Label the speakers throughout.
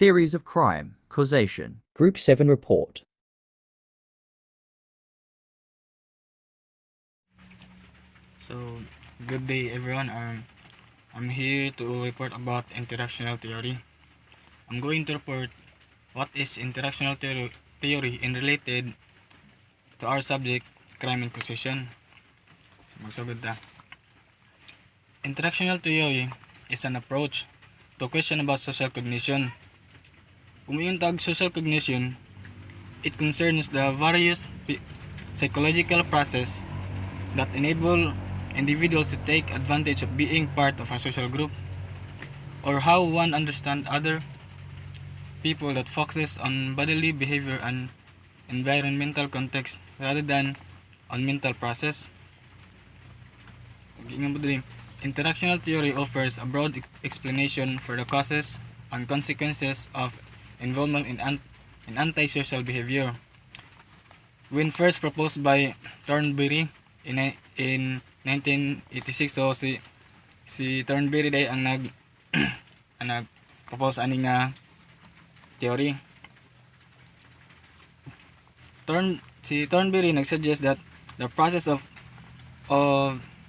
Speaker 1: Theories of crime, causation. Group 7 report.
Speaker 2: So, good day everyone. I'm here to report about interactional theory. I'm going to report what is interactional theory and related to our subject, crime and causation. So, magsugod ta. Interactional theory is an approach to question about social cognition. Kung yung tag social cognition, it concerns the various psychological process that enable individuals to take advantage of being part of a social group, or how one understands other people that focuses on bodily behavior and environmental context rather than on mental process. Interactional theory offers a broad explanation for the causes and consequences of involvement in antisocial behavior. When first proposed by Thornberry in 1986, so si Thornberry day ang nag-propose ani nga theory. Si Thornberry nagsuggest that the process of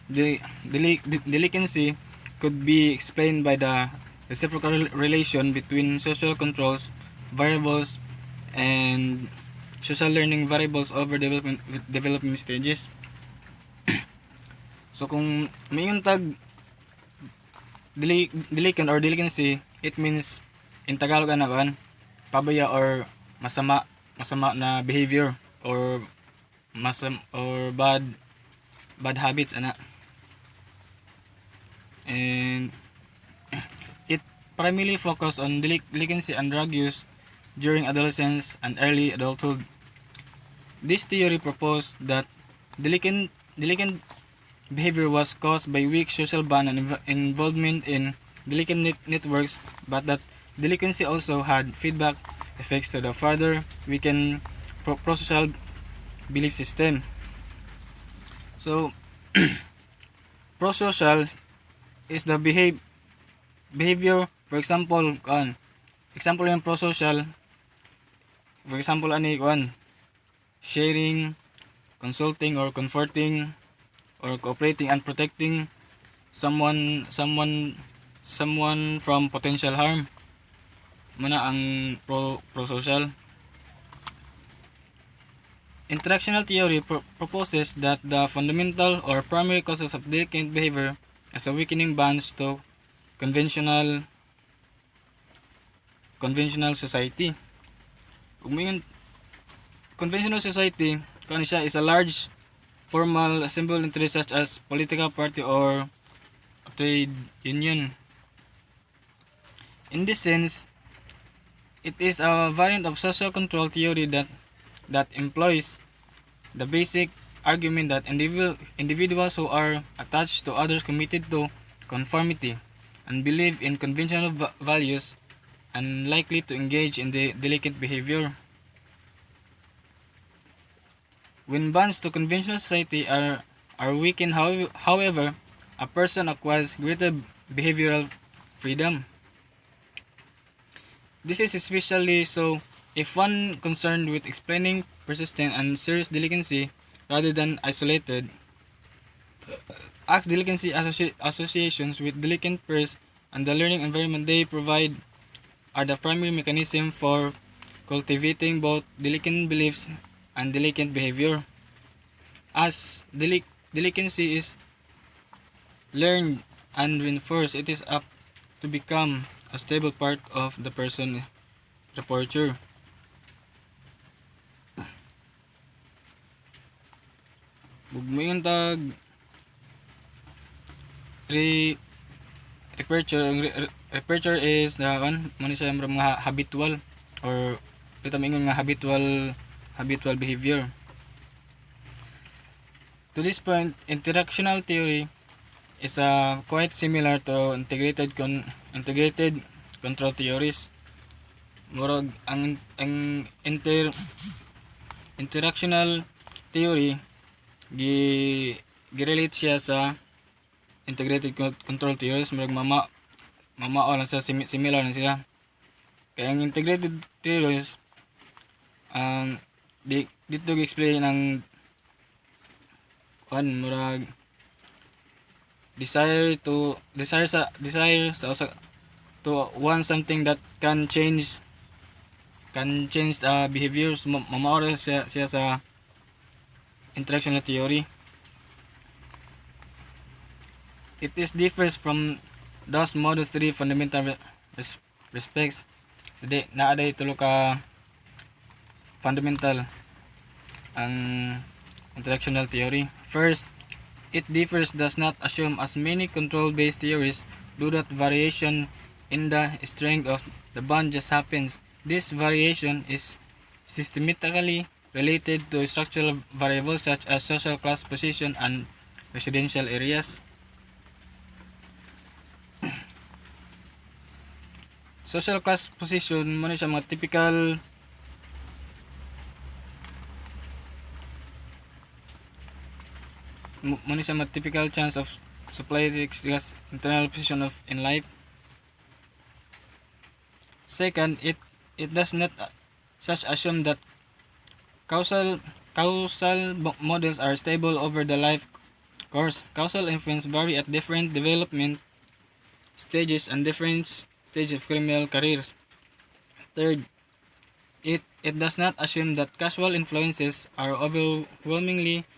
Speaker 2: delinquency could be explained by the reciprocal relation between social controls variables and social learning variables over development stages. So kung may yung tag delinquency, it means in Tagalog anakan pabaya or masama na behavior or bad habits ana. And it primarily focus on delinquency and drug use during adolescence and early adulthood. This theory proposed that delinquent behavior was caused by weak social bond and involvement in delinquent networks, but that delinquency also had feedback effects to the further weakened pro-social belief system. So, pro-social is the behavior, for example, example yung pro-social, for example, sharing, consulting or comforting or cooperating and protecting someone from potential harm. Muna ang pro-social. Interactional theory proposes that the fundamental or primary causes of delinquent behavior as a weakening bonds to conventional society. Conventional society siya is a large formal assembled interest such as political party or trade union. In this sense, it is a variant of social control theory that employs the basic argument that individuals who are attached to others committed to conformity and believe in conventional values and likely to engage in the delinquent behavior. When bonds to conventional society are weakened, however, a person acquires greater behavioral freedom. This is especially so if one concerned with explaining persistent and serious delinquency rather than isolated acts delinquency associations with delinquent peers and the learning environment they provide are the primary mechanism for cultivating both delinquent beliefs and delinquent behavior. As delinquency is learned and reinforced, it is up to become a stable part of the person reporter. Bugmayon tag reperture is the man siya mga habitual or ito mingon nga habitual behavior. To this point, interactional theory is quite similar to integrated control theories. Murag ang interactional theory gi-relate siya sa integrated control theories. Murag mamao lang sa similar na sila. Kaya ang integrated theories dito gi-explain ang murag desire to want something that can change behaviors. Mamaoro siya sa interactional theory. It is differs from those models three fundamental respects. Jadi naaday tulo ka fundamental ang interactional theory. First, it differs does not assume as many control-based theories do that variation in the strength of the bond just happens. This variation is systematically related to structural variables such as social class position and residential areas. Social class position mo na siya mga typical chance of supply gas internal position of in life. Second, it does not such assume that causal models are stable over the life course. Causal influence vary at different development stages and different stage of criminal careers. Third, it does not assume that causal influences are overwhelmingly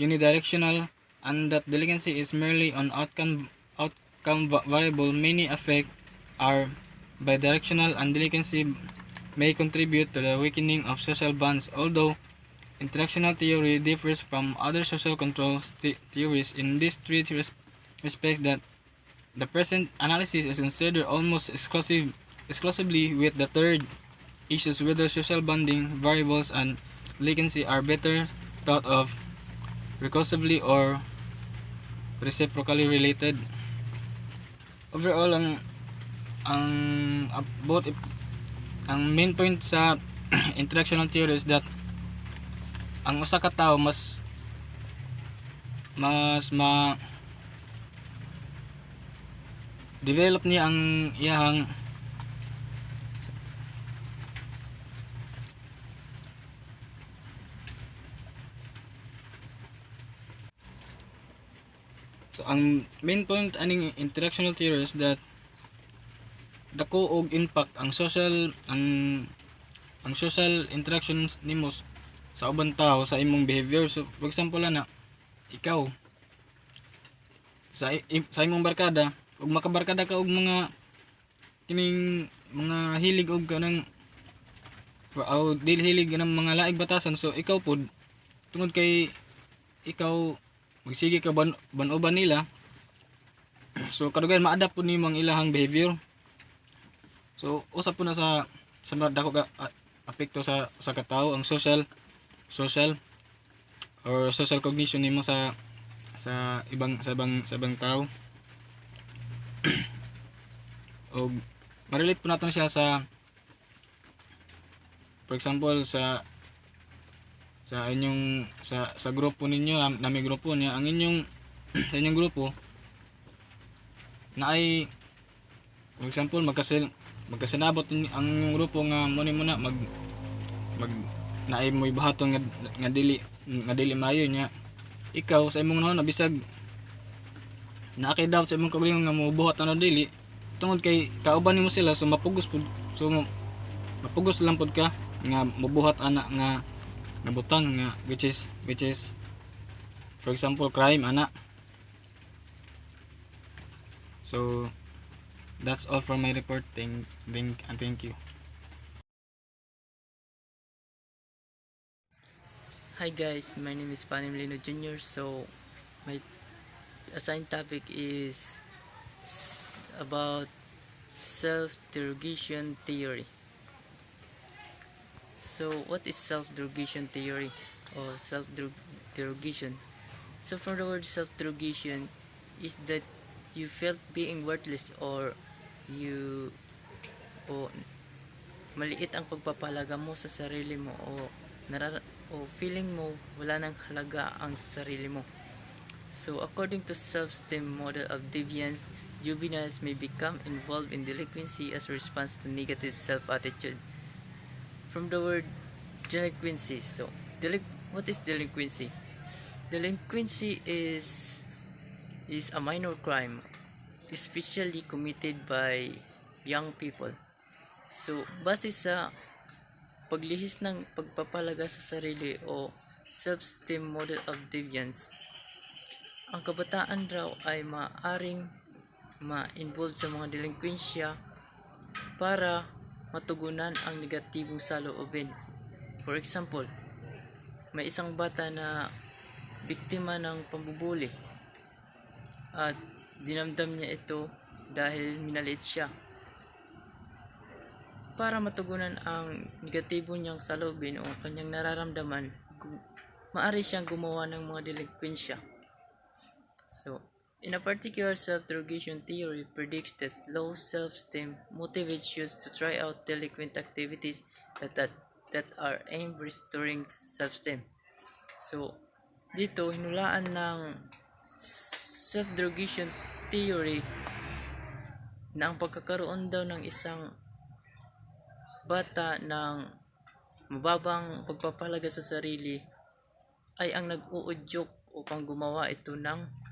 Speaker 2: unidirectional and that delinquency is merely an outcome variable. Many effects are bidirectional and delinquency may contribute to the weakening of social bonds. Although interactional theory differs from other social control theories in these three respects, that the present analysis is considered almost exclusively with the third issues whether social bonding variables and delinquency are better thought of recursively or reciprocally related. Overall, ang main point sa interactional theory is that ang usa ka tawo mas develop niya ang iyang ang main point aning interactional theory is that dako og impact ang social interactions nimo sa ubang tao sa imong behavior. So for example na ikaw sa imong barkada, ug makabarkada ka og mga kining mga hilig og kanang dili hilig ng mga laig batasan. So ikaw pod tungod kay ikaw magsige ka ban-uban nila, so kadugan ma-adapt po nimo ang ilahang behavior. So usap po na sa dako ka apekto sa katawo ang social or social cognition nimo sa ibang tao. O ma-relate po natin siya sa for example sa inyong sa grupo ninyo, nami grupo niya ang inyong sa inyong grupo na ay for example magkasinabot ang inyong grupo nga mo na mag naay mo ibahaton nga dili mayo niya. Ikaw sa imong nahon bisag naakay daw sa imong kaugalingon nga mobuhat ano dili tungod kay kauban nimo sila, so mapugos lang pod ka nga mobuhat ana nga nabutang nga which is for example crime ana. So that's all for my report. Thank you.
Speaker 3: Hi guys, my name is Panim Lino Jr. So my assigned topic is about self-derogation theory. So what is self-derogation theory or self-derogation? So from the word self-derogation is that you felt being worthless or maliit ang pagpapahalaga mo sa sarili mo o feeling mo wala nang halaga ang sarili mo. So, according to self-esteem model of deviance, juveniles may become involved in delinquency as a response to negative self-attitude. From the word delinquency, so what is delinquency? Delinquency is a minor crime, especially committed by young people. So, base sa paglihis ng pagpapalaga sa sarili o self-esteem model of deviance, ang kabataan raw ay maaring ma-involve sa mga delinkwensya para matugunan ang negatibong saloobin. For example, may isang bata na biktima ng pambubuli at dinamdam niya ito dahil minaliit siya. Para matugunan ang negatibo niyang saloobin o kanyang nararamdaman, maaari siyang gumawa ng mga delinkwensya. So, in a particular self-derogation theory predicts that low self-esteem motivates youth to try out delinquent activities that are aimed restoring self-esteem. So, dito hinulaan ng self-derogation theory na ang pagkakaroon daw ng isang bata ng mababang pagpapahalaga sa sarili ay ang nag-uudyok upang gumawa ito ng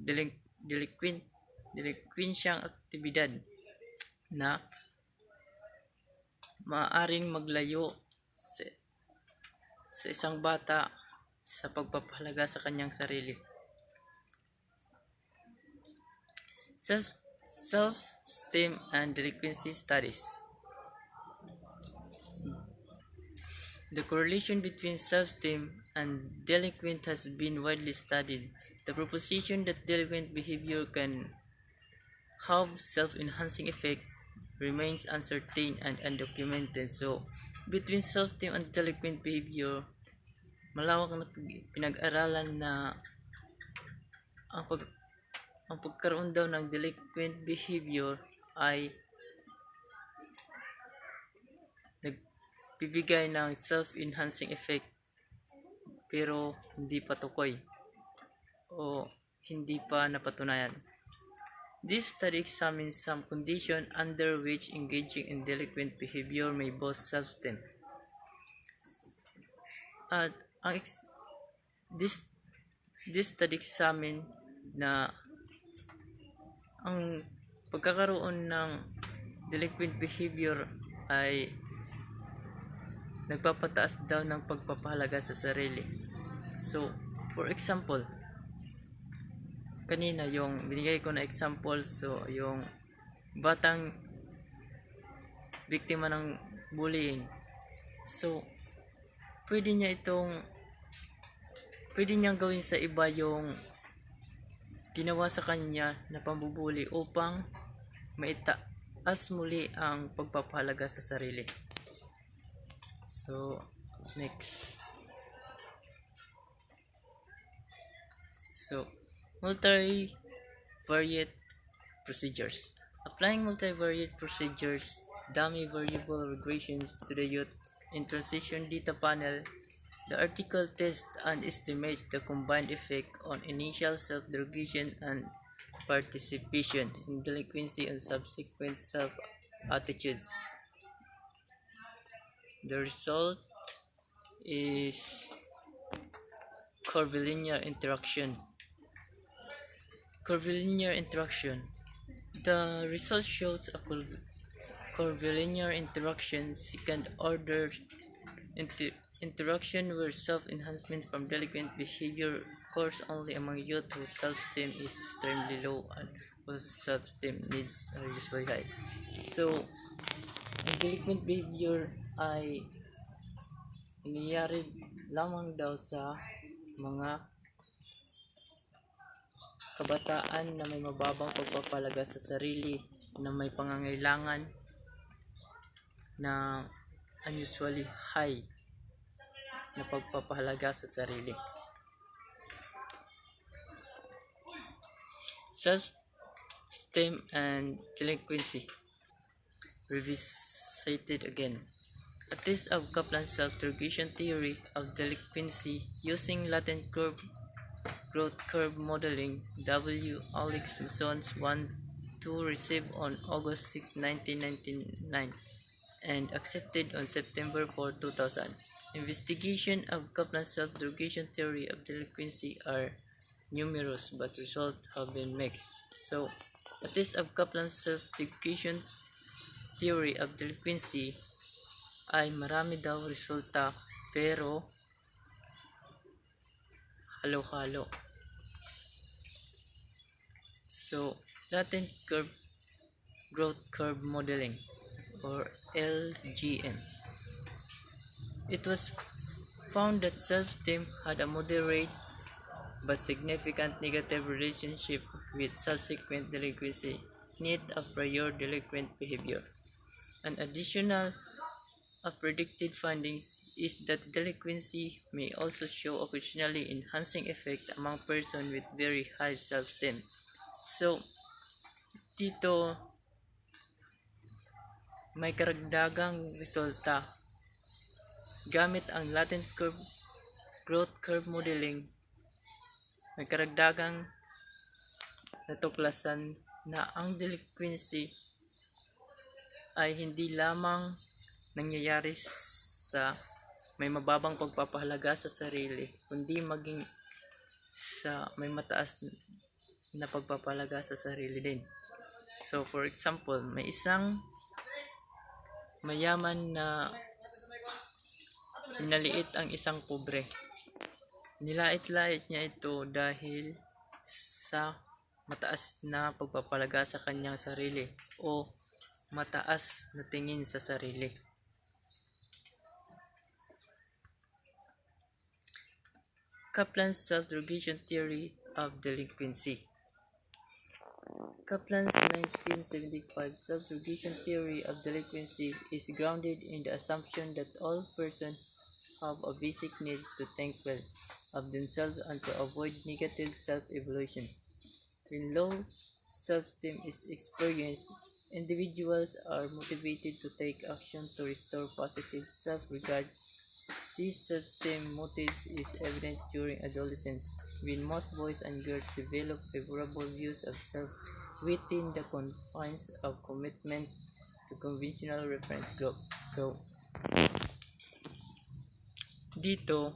Speaker 3: delinquensyang aktibidad na maaaring maglayo sa isang bata sa pagpapahalaga sa kanyang sarili. Self-esteem and delinquency studies. The correlation between self-esteem and delinquent has been widely studied. The proposition that delinquent behavior can have self-enhancing effects remains uncertain and undocumented. So, between self-esteem and delinquent behavior, malawak na pinag-aralan na ang pagkaroon daw ng delinquent behavior ay nagbibigay ng self-enhancing effect pero hindi pa tukoy o hindi pa napatunayan. This study examines some condition under which engaging in delinquent behavior may boost self-esteem. At this study examine na ang pagkakaroon ng delinquent behavior ay nagpapataas daw ng pagpapahalaga sa sarili. So, for example, kanina yung binigay ko na example, so yung batang biktima ng bullying. So, pwede niyang gawin sa iba yung ginawa sa kanya na pambubuli upang maitaas muli ang pagpapahalaga sa sarili. So, next. So, multivariate procedures. Applying multivariate procedures, dummy variable regressions to the youth in transition data panel, the article tests and estimates the combined effect on initial self-derogation and participation in delinquency and subsequent self-attitudes. The result is curvilinear interaction. Curvilinear interaction. The result shows a curvilinear interaction, second-order interaction where self-enhancement from delinquent behavior occurs only among youth whose self-esteem is extremely low and whose self-esteem needs are usually high. So, ang delinquent behavior ay nangyayari lamang daw sa mga kabataan na may mababang pagpapalaga sa sarili, na may pangangailangan na unusually high na pagpapahalaga sa sarili. Self-esteem and delinquency. Revisited again. A test of Kaplan's self-derogation theory of delinquency using latent curve growth curve modeling, W. Alex Masons 1-2 received on August 6, 1999 and accepted on September 4, 2000. Investigation of Kaplan's self-derogation theory of delinquency are numerous but results have been mixed. So, a test of Kaplan's self-derogation theory of delinquency ay marami daw resulta pero halo-halo. So, latent curve growth curve modeling or LGM. It was found that self-esteem had a moderate but significant negative relationship with subsequent delinquency, not a prior delinquent behavior. An additional predicted findings is that delinquency may also show occasionally enhancing effect among persons with very high self-esteem. So, dito may karagdagang resulta. Gamit ang latent curve growth curve modeling, may karagdagang natuklasan na ang delinquency ay hindi lamang nangyayari sa may mababang pagpapahalaga sa sarili, kundi maging sa may mataas na pagpapahalaga sa sarili din. So, for example, may isang mayaman na inaliit ang isang pobre. Nilait-lait niya ito dahil sa mataas na pagpapahalaga sa kanyang sarili o mataas na tingin sa sarili. Kaplan's self-derogation theory of delinquency. Kaplan's 1975 self-derogation theory of delinquency is grounded in the assumption that all persons have a basic need to think well of themselves and to avoid negative self-evaluation. When low self-esteem is experienced, individuals are motivated to take action to restore positive self-regard. This self-esteem motive is evident during adolescence, when most boys and girls develop favorable views of self within the confines of commitment to conventional reference group. So, dito,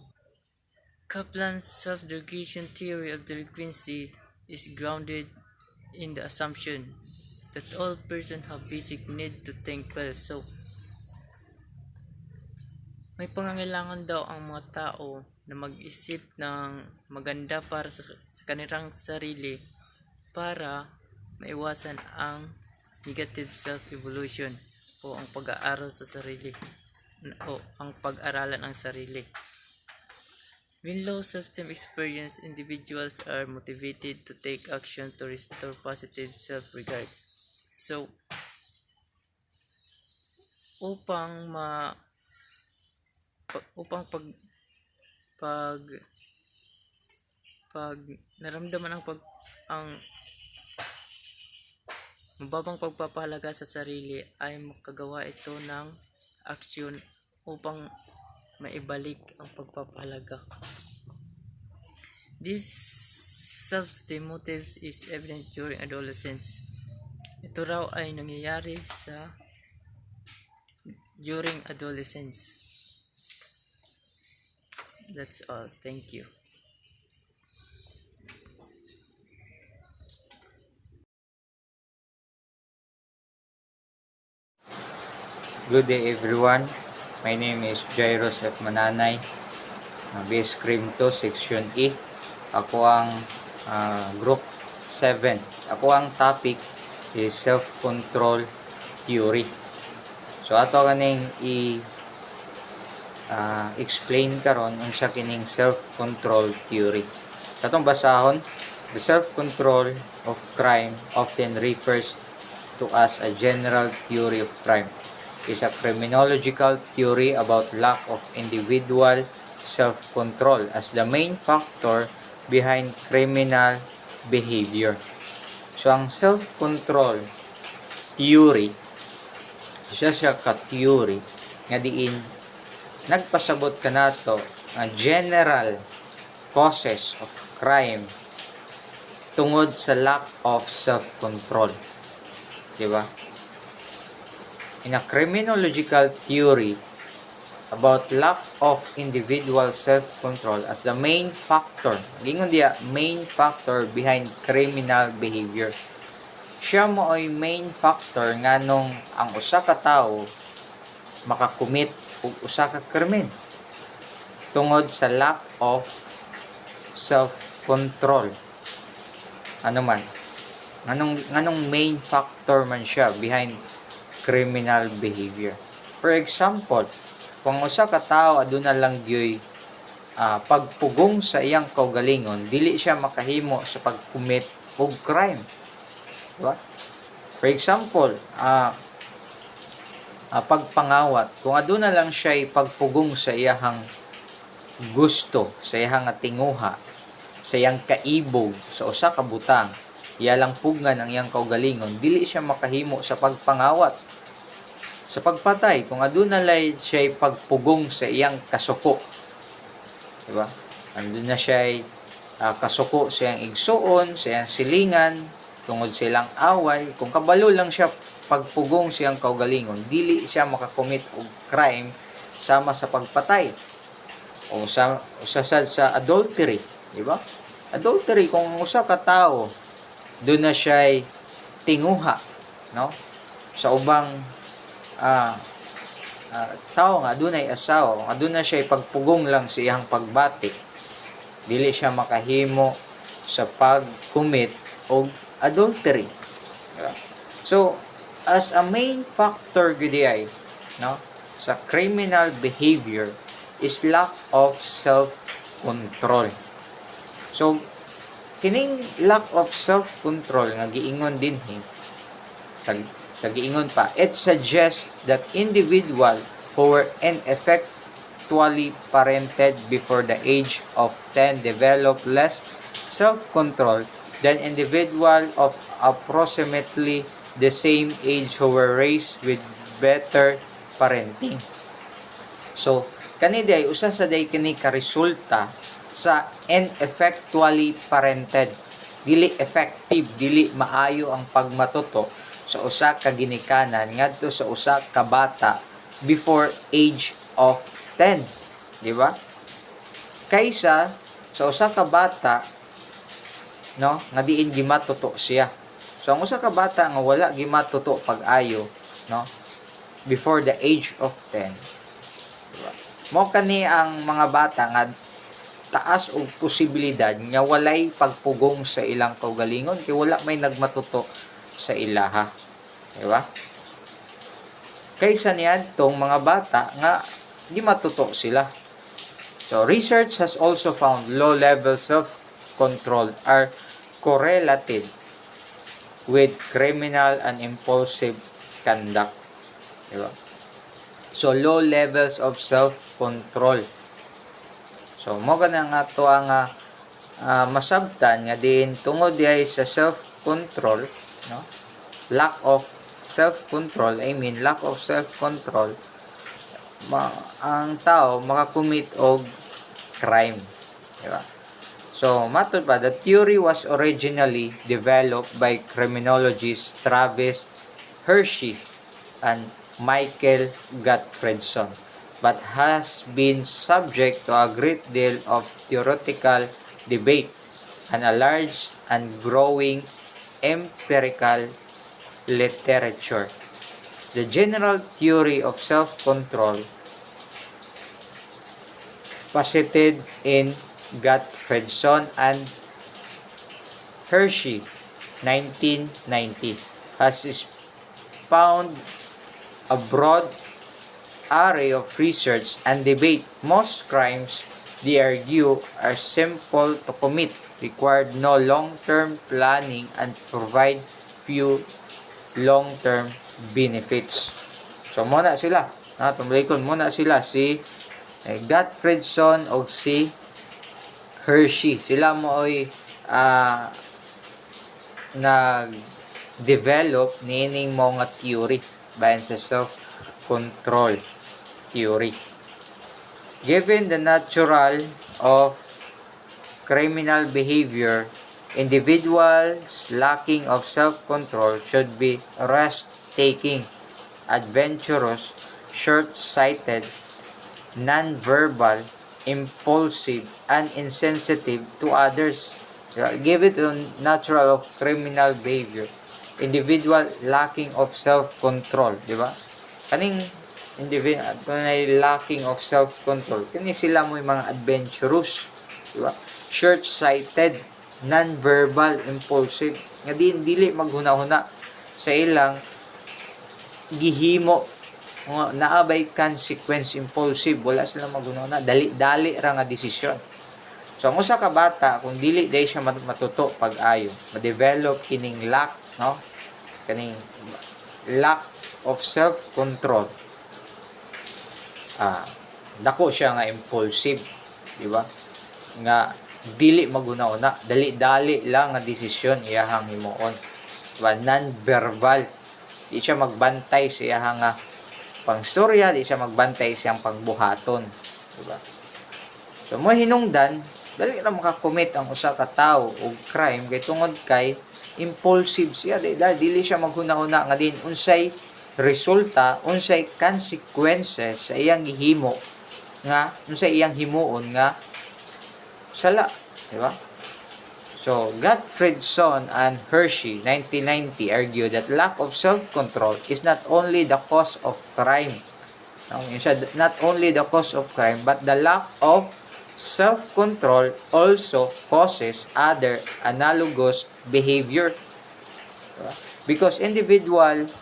Speaker 3: Kaplan's self-derogation theory of delinquency is grounded in the assumption that all persons have basic need to think well. So, may pangangailangan daw ang mga tao na mag-isip ng maganda para sa kanilang sarili para maiwasan ang negative self-evaluation o ang pag-aaral sa sarili o ang pag-aralan ang sarili. When low self-esteem experience, individuals are motivated to take action to restore positive self-regard. So, upang pag naramdaman ang mababang pagpapahalaga sa sarili ay makagawa ito ng aksyon upang maibalik ang pagpapahalaga. This self-esteem motives is evident during adolescence. Ito raw ay nangyayari during adolescence. That's all. Thank you.
Speaker 4: Good day everyone. My name is Jairus F. Mananay, Base Cream 2, Section E. Ako ang Group 7. Ako ang topic is self-control theory. So ato kaning explain karon unsa kining self-control theory. Katong basahon, the self-control of crime often refers to as a general theory of crime. Is a criminological theory about lack of individual self-control as the main factor behind criminal behavior. So, ang self-control theory, siya ka-theory nga diin nagpasabot ka nato nga general causes of crime tungod sa lack of self-control. Diba? In a criminological theory about lack of individual self-control as the main factor, gingon diya, main factor behind criminal behavior. Siya mo ay main factor nganong ang usa ka tawo makakumit og usa ka krimen tungod sa lack of self-control. Ano man? Nganong main factor man siya behind criminal behavior. For example, kung usa ka tawo aduna lang gyoy pagpugong sa iyang kaugalingon, dili siya makahimo sa pag-commit og crime. Diba? For example, pagpangawat, kung aduna lang siya pagpugong sa iyang gusto, sa iyang tinguha, sa iyang kaibog, sa usa ka butang, iya lang pugnan ang iyang kaugalingon, dili siya makahimo sa pagpangawat. Sa pagpatay, kung aduna lay siya pagpugong sa iyang kasuko, diba? Andun na siya kasuko sa iyang igsuon, sa iyang silingan, tungod silang away, kung kabalo lang siya pagpugong siyang kaugalingon, dili siya makakomit og crime sama sa pagpatay o sa adultery, di ba? Adultery, kung usa ka tawo doon na siya tinguha, no, sa ubang tao nga doon ay asawa, nga doon na siya pagpugong lang sa iyang pagbati, dili siya makahimo sa pag-commit og adultery. So, as a main factor gudi no, sa criminal behavior is lack of self-control. So, kining lack of self-control nga giingon din sa giingon pa, it suggests that individual who were ineffectually parented before the age of 10 develop less self-control than individual of approximately the same age who were raised with better parenting. So, kani day usa sa day kini ka resulta sa ineffectually parented. Dili effective, dili maayo ang pagmatuto sa usa ka ginikanan ngadto sa usa ka bata before age of 10, di ba? Kaysa sa usa ka bata, no, nga diin gimatuto siya. So ang usa ka bata nga wala gimatuto pag-ayo, no, before the age of 10. Diba? Mo kani ang mga bata nga taas og posibilidad nga walay pagpugong sa ilang kaugalingon kay wala may nagmatuto sa ilaha. Diba? Kaysa niyan tong mga bata nga gimatuto sila. So research has also found low level self-control are correlated with criminal and impulsive conduct. Diba? So, low levels of self-control. So, mo ka na nga ito ang masabtan nga din tungod diay sa self-control, no? Lack of self-control, lack of self-control, ang tao makakumit og crime. Diba? So, matod pa, the theory was originally developed by criminologists Travis Hershey and Michael Gottfredson, but has been subject to a great deal of theoretical debate and a large and growing empirical literature. The general theory of self-control posited in Gottfredson and Hershey 1990 has found a broad array of research and debate. Most crimes, they argue, are simple to commit, required no long-term planning, and provide few long-term benefits. So, muna sila. Tumlikon muna sila si Gottfredson o si Hershey. Sila mo ay nag-develop nining mga theory bayan sa self-control theory. Given the natural of criminal behavior, individuals lacking of self-control should be risk-taking, adventurous, short-sighted, non-verbal, impulsive, and insensitive to others. Give it a natural of criminal behavior. Individual lacking of self-control, di ba? Kaning individual lacking of self-control, kani sila mo yung mga adventurous, di ba? Short-sighted, non-verbal, impulsive, nga dili maghuna-huna sa ilang gihimo, naabay consequence, impulsive, wala sila maghuna-huna, dali ra nga desisyon. So ang usa ka bata kung dili day siya matuto pag-ayo, ma-develop kining lack, no? Kaning lack of self-control. Dako siya nga impulsive, di ba? Nga dili maguna-una, dali-dali lang nga desisyon iyahang himuon. Diba? Non-verbal. Di siya magbantay sa iyahang pangstorya, di siya magbantay siyang pagbuhaton. Diba? So mo hinungdan, dali ra makakommit ang usa ka tawo og crime kay tungod kay impulsive siya, dili siya maghuna-una nga din unsay resulta, unsay consequences sa iyang gihimo nga unsay iyang himuon nga sala, di ba? So, Gottfredson and Hershey, 1990, argue that lack of self-control is not only the cause of crime. Not only the cause of crime, but the lack of self-control also causes other analogous behavior. Diba? Because individuals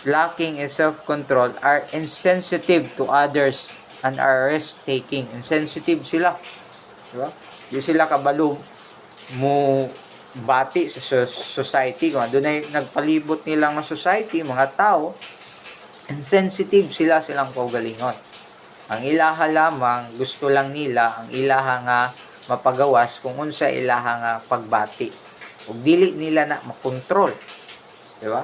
Speaker 4: lacking in self-control are insensitive to others and are risk-taking. Insensitive sila. Diba? Di sila kabalo mo bati sa society. Kung doon ay nagpalibot nila ng society, mga tao, insensitive silang kaugalingon. Ang ilaha lamang, gusto lang nila, ang ilaha nga mapagawas kung unsa ilaha nga pagbati. Ug dili nila na makontrol. Diba?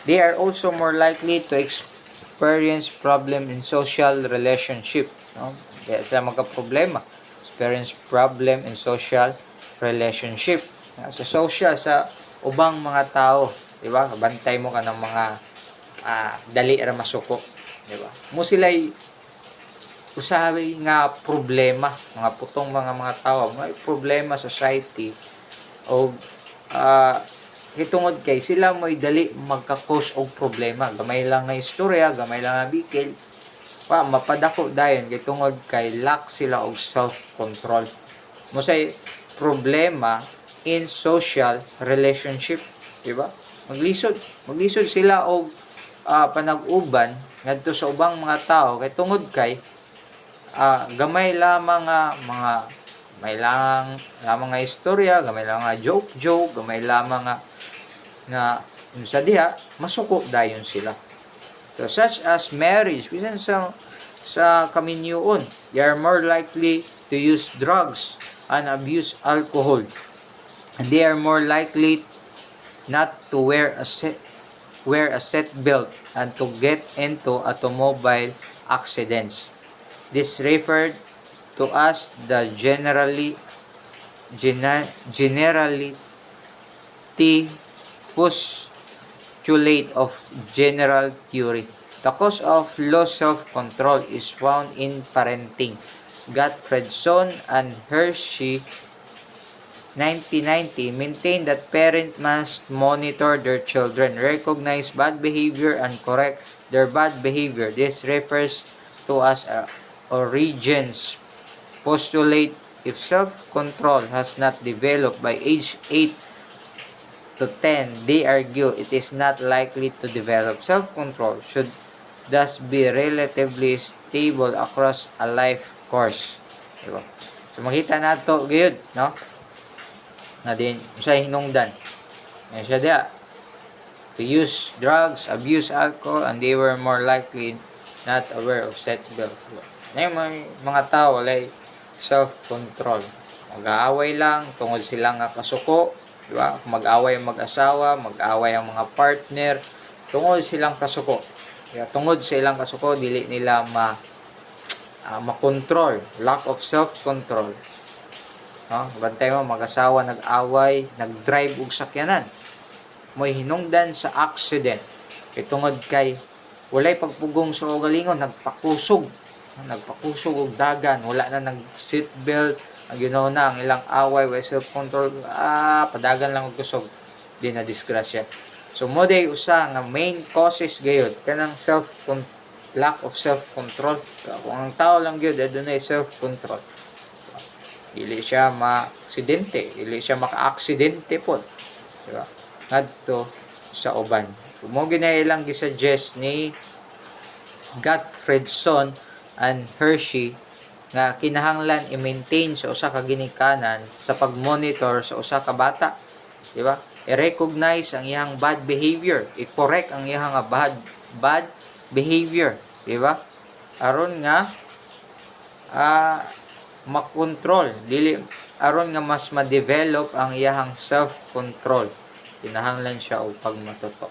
Speaker 4: They are also more likely to experience problem in social relationship. No? Kaya sila magka-problema. Experience problem in social relationship. Sa social, sa ubang mga tao. Diba? Bantay mo ka ng mga dali ra masuko. Diba? Mo sila'y usahay nga problema. Mga putong mga tao. May problema sa society. O hitungod kay sila mo'y dali magka-cause og problema. Gamay lang na istorya, gamay lang na bikil. Mapadako dayon kay tungod kay lack sila og self-control. Mo say problema in social relationship, di ba? Maglisod sila og panag-uban ngadto sa ubang mga tao kay tungod kay gamay lamang nga istorya, gamay lang nga joke, gamay lamang nga sa diha masuko dayon sila. So such as marriage, bisan sa kaminyuon, they are more likely to use drugs and abuse alcohol. And they are more likely not to wear a seat belt and to get into automobile accidents. This referred to as the generality postulate of general theory. The cause of low self-control is found in parenting. Gottfredson and Hershey, 1990, maintain that parents must monitor their children, recognize bad behavior, and correct their bad behavior. This refers to as Origen's postulate. If self-control has not developed by age 8 to 10, they argue it is not likely to develop. Self-control should thus be relatively stable across a life course. Diba? So, makita na ito, gayud, no? Na din, sa hinungdan. Yan siya diya. To use drugs, abuse alcohol, and they were more likely not aware of seatbelt. Ngayon, may mga tao, walay self-control. Mag-aaway lang, tungod silang kasuko, diba? Mag-away ang mag-asawa, mag-away ang mga partner, tungod silang kasuko. Kaya tungod sa ilang kasuko, dili nila makontrol, lack of self-control. No? Bantay mo, mag-asawa, nag-away, nag-drive og sakyanan. Mo'y hinungdan sa accident. Itungod kay walay pagpugong sa ugalingon, nagpakusog og dagan, wala na nag-seatbelt, ang na ang ilang away, way self-control, padagan lang og kusog, di na disgrasya. So mo day usa nga main causes gayud kanang lack of self-control. Kung ang tao lang gyud adunay self-control, dili siya ma-aksidente, dili siya maka-aksidente po, diba? Ngadto sa uban. Mo ginailang gisuggest ni Gottfredson and Hershey nga kinahanglan i-maintain sa usa ka ginikanan sa pag-monitor sa usa ka bata, di ba? I-recognize ang iyang bad behavior, i-correct ang iyang bad behavior, di ba? Aron nga makontrol, dili aron nga mas ma-develop ang iyang self-control. Kinahanglan siya og pagmatuto.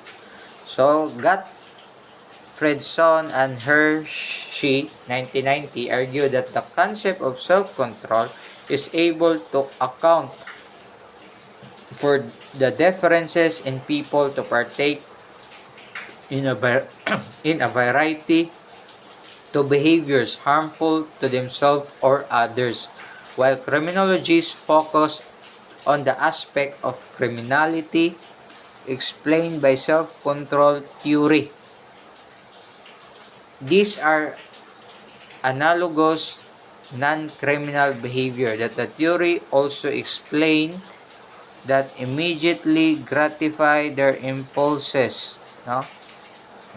Speaker 4: So, Gottfredson and Hershey, 1990, argue that the concept of self-control is able to account for the differences in people to partake in a variety to behaviors harmful to themselves or others, while criminologists focus on the aspect of criminality explained by self-control theory. These are analogous non-criminal behavior that the theory also explain that immediately gratify their impulses, no?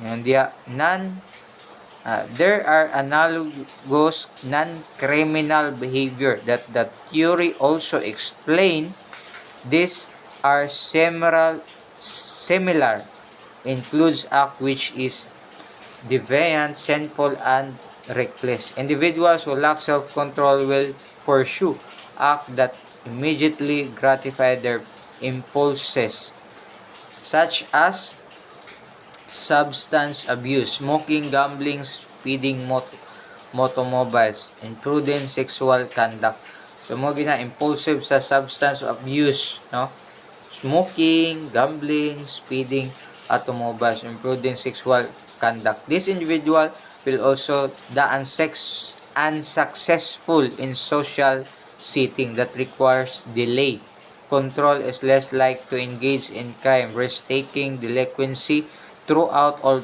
Speaker 4: And there are analogous non-criminal behavior that the theory also explain. These are similar includes act which is deviant, sinful, and reckless. Individuals who lack self-control will pursue act that immediately gratify their impulses, such as substance abuse, smoking, gambling, speeding automobiles, imprudent sexual conduct. So mo gina impulsive sa substance abuse, no? Smoking, gambling, speeding, automobiles, imprudent sexual conduct. This individual will also the unsuccessful in social setting that requires delay. Control is less likely to engage in crime, risk-taking, delinquency throughout all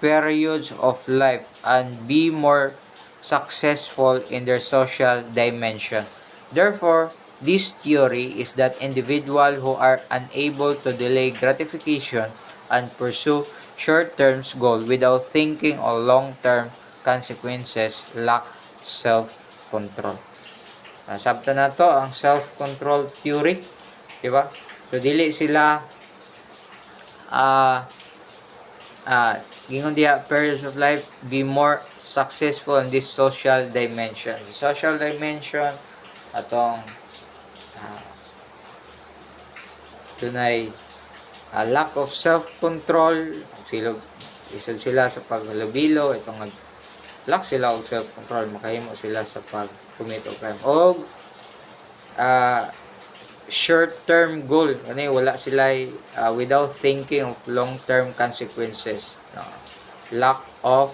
Speaker 4: periods of life, and be more successful in their social dimension. Therefore, this theory is that individuals who are unable to delay gratification and pursue short-term goals without thinking of long-term consequences lack self-control. Nasabta na to ang self-control theory, di ba? So dili sila gingon diha periods of life be more successful in this social dimension. Social dimension atong dunay lack of self-control, sila sa paghalubilo, itong lack sila og self-control, makahimo sila sa pag-commit of crime. O short-term goal, wala sila without thinking of long-term consequences. Lack of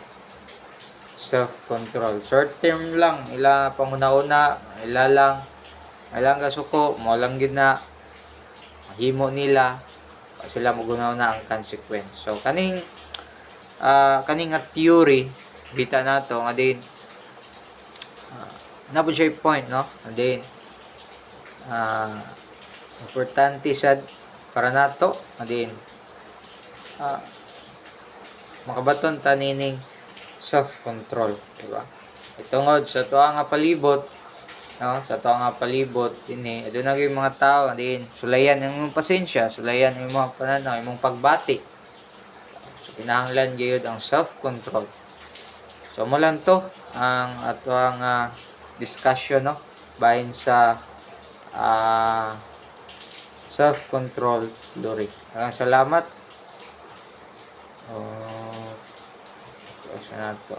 Speaker 4: self-control. Short-term lang, ila panguna-una, ila lang gasuko, mo lang gid na himo nila, sila magunaw na ang consequence. So kaning nga theory bita nato nga din napud siya point, no? And then importante sad para nato nga din makabaton tanining self-control, di ba? Itungod sa tuwa nga palibot, no? Sa tuwa nga palibot ini aduna gyud mga tao nga din sulayan imong pasensya, sulayan imong pananaw, imong pagbati. So kinahanglan gyud ang self-control. So mo lang to ang atuang discussion, no? Bahin sa self-control theory. Maraming salamat. Sa nato.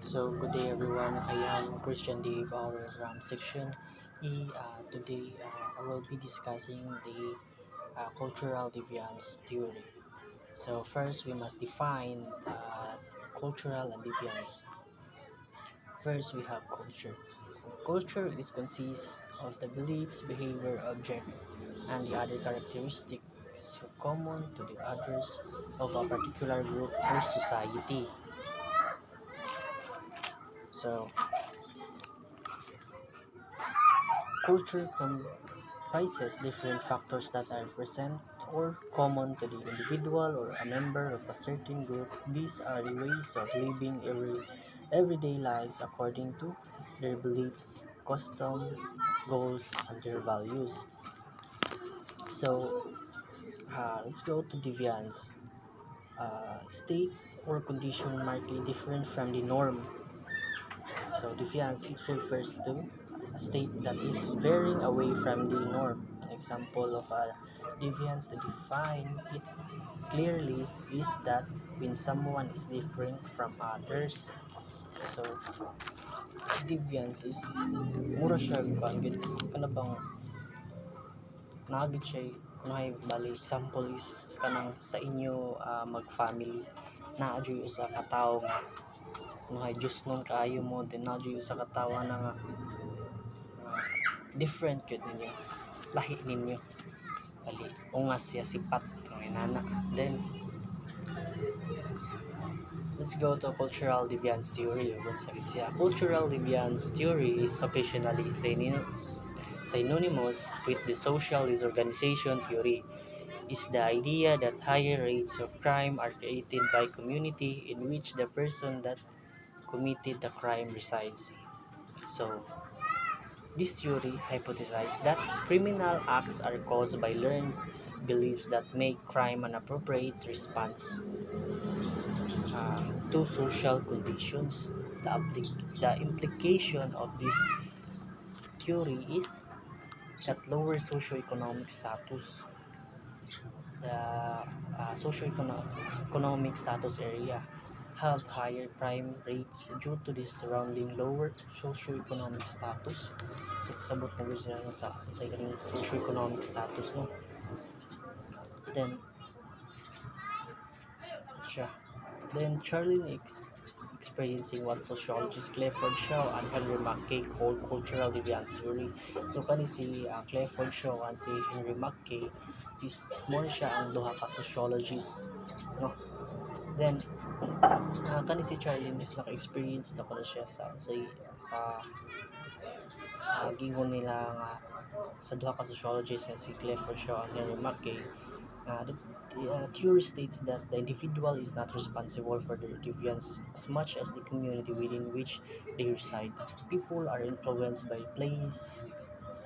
Speaker 5: So, good day everyone. I am Christian D. Bauer from Section E. Today, I will be discussing the cultural deviance theory. So, first, we must define cultural and deviance. First, we have culture. Culture is consists of the beliefs, behavior, objects, and the other characteristics common to the others of a particular group or society. So, culture comprises different factors that are present or common to the individual or a member of a certain group. These are the ways of living everyday lives according to their beliefs, custom, goals, and their values. So, let's go to deviance. State or condition markedly different from the norm. So deviance, it refers to a state that is veering away from the norm. An example of a deviance to define it clearly is that when someone is different from others. So deviance is mura siya kan gid kana bang nagit siya kunahay bali example is kanang sa inyo mag-family naa jud usa ka tawo nga kunahay Diyos nun kaayo mo then naa jud usa ka tawo na nga different jud ninyo lahi ninyo bali ungas siya sipat ng inana. Then let's go to cultural deviance theory. Cultural deviance theory is occasionally synonymous with the social disorganization theory. Is the idea that higher rates of crime are created by community in which the person that committed the crime resides. So this theory hypothesizes that criminal acts are caused by learned beliefs that make crime an appropriate response to social conditions. The implication of this theory is that lower socioeconomic status, the socioeconomic status area, have higher crime rates due to the surrounding lower socioeconomic status. So, kasabot na rin sila sa ganing socioeconomic status, no? Then, siya. Then, Charlene experiencing what sociologists Clifford Shaw and Henry Mackay called cultural deviance theory. So, kani si Clifford Shaw and si Henry Mackay is more siya ang duha ka sociologists, no? Then, kani si Charlene is naka-experience na ko na siya sa gingon nila nga sa duha ka sociologists nga si Clifford Shaw and Henry Mackay. The theory states that the individual is not responsible for their deviance as much as the community within which they reside. People are influenced by place,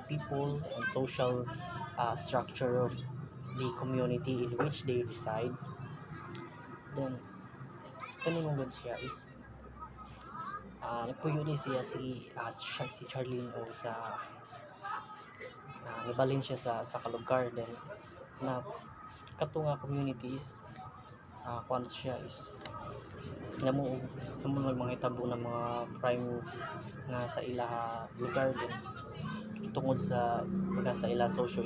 Speaker 5: people, and social structure of the community in which they reside. Then, kanimong siya is nagpuyo ni siya si Charlene o sa nibalin siya sa kalugar. Then na katunga communities kuan siya is namo mga itabo ng mga crime nga sa ila lugar din tungod sa ila socio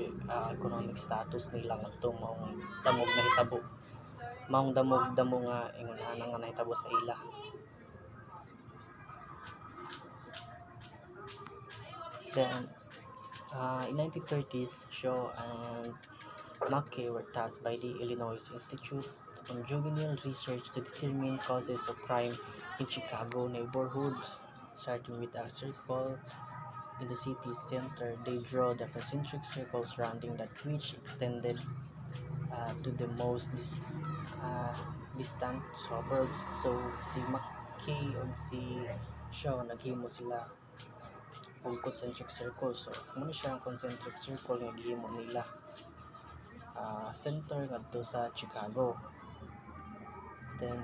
Speaker 5: economic status nila ngadto maong damog na hitabo maong damog nga ingon nga nahitabo sa ila. Then in 1930s, Shaw and Mackay were tasked by the Illinois Institute on Juvenile Research to determine causes of crime in Chicago neighborhoods. Starting with a circle in the city's center, they draw the concentric circles surrounding that which extended to the most distant suburbs. So si Mackay o si Shaw naghimo sila og concentric circle. So muna siya ang concentric circle nga gihimo nila center ngadto sa Chicago. Then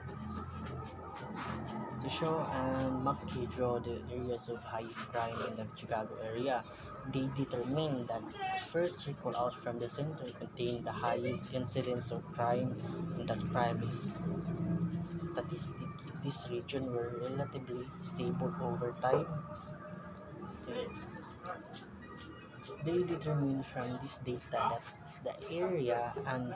Speaker 5: to Shaw and Mackay draw the areas of highest crime in the Chicago area. They determined that the first circle out from the center contained the highest incidence of crime, and that crime is statistics in this region were relatively stable over time. Okay. They determined from this data that the area and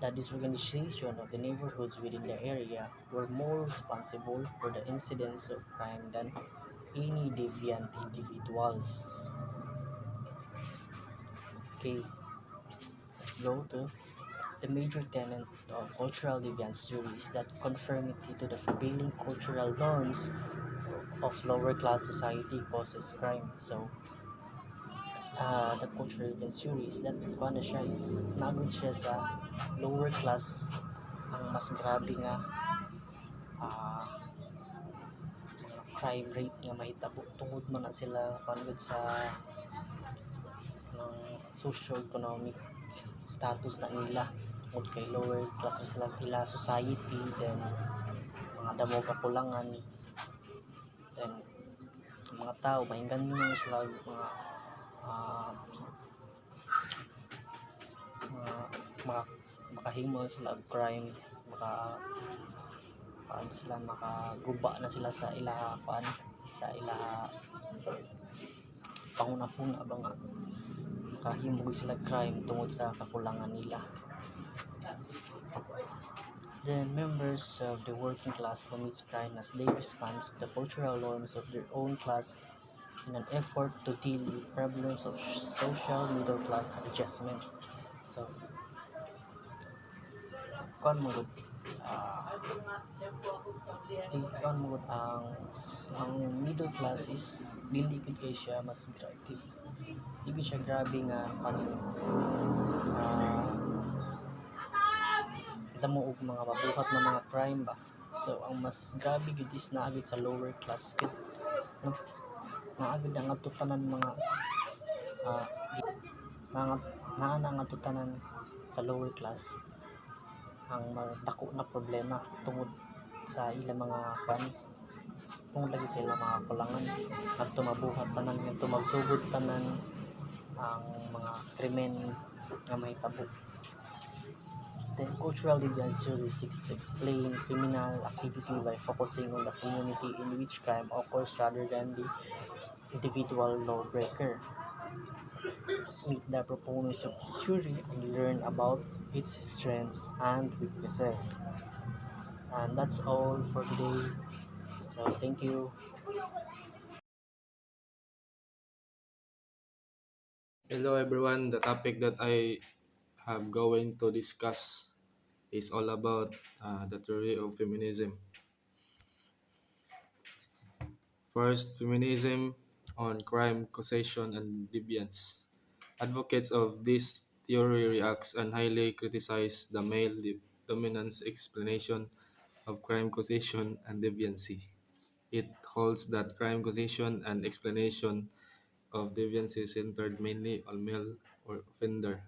Speaker 5: the disorganization of the neighborhoods within the area were more responsible for the incidence of crime than any deviant individuals. Okay, let's go to the major tenet of cultural deviance theory is that conformity to the prevailing cultural norms of lower class society causes crime. So, the cultural deviance theory is that kung ano siya is nagod siya sa lower class ang mas grabe nga ah, mga crime rate nga mahitabo tungod man na sila panggod sa ng socio-economic status na nila tungod kay lower class na sila ila society, then mga damo kapulangan, then mga tao mainggan nyo sila mga ah, mga maka, makahimo sila og crime, maka paan sila makaguba na sila sa ila paan sa ila panguna-puna ba nga makahimog sila crime tungod sa kakulangan nila. Then members of the working class commits crime as they respond to the cultural norms of their own class in an effort to deal with problems of social middle class adjustment. So, kuan mo gud kuan mo gud ang middle class is dili gud kay siya mas grabe, di siya grabe nga kaning ah, damo og mga mabuhat na mga crime ba. So ang mas grabe gud is naagid sa lower class gud, no? Naagid ang ato tanan mga uh, mga naa nga ato tanan sa lower class ang dako na problema tungod sa ilang mga pan tungod lagi sa ilang mga kulangan adto mabuhat tanan adto magsugod tanan ang mga krimen nga mahitabo. Then cultural deviance theory seeks to explain criminal activity by focusing on the community in which crime occurs rather than the individual lawbreaker. Meet the proponents of this theory and learn about its strengths and weaknesses. And that's all for today. So thank you.
Speaker 6: Hello everyone, the topic that I have going to discuss is all about the theory of feminism. First, feminism on crime, causation, and deviance. Advocates of this theory reacts and highly criticize the male dominance explanation of crime causation and deviancy. It holds that crime causation and explanation of deviancy is centered mainly on male or offender,